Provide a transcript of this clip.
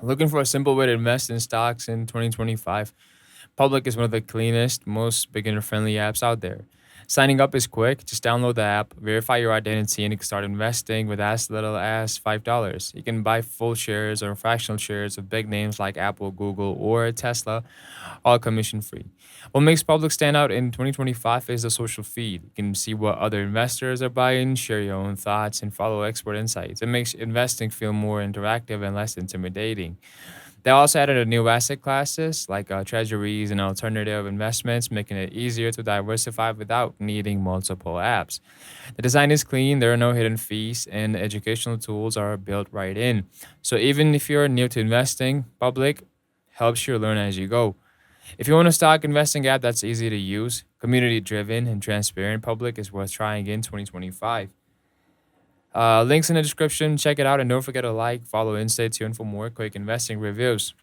Looking for a simple way to invest in stocks in 2025? Public is one of the cleanest, most beginner friendly apps out there. Signing up is quick. Just download the app, verify your identity, and you can start investing with as little as $5. You can buy full shares or fractional shares of big names like Apple, Google, or Tesla, all commission free. What makes Public stand out in 2025 is the social feed. You can see what other investors are buying, share your own thoughts, and follow expert insights. It makes investing feel more interactive and less intimidating. They also added a new asset classes like treasuries and alternative investments, making it easier to diversify without needing multiple apps. The design is clean, there are no hidden fees, and educational tools are built right in. So even if you're new to investing, Public helps you learn as you go. If you want a stock investing app that's easy to use, community driven, and transparent, Public is worth trying in 2025. Links in the description. Check it out, and don't forget to like, follow, and stay tuned for more quick investing reviews.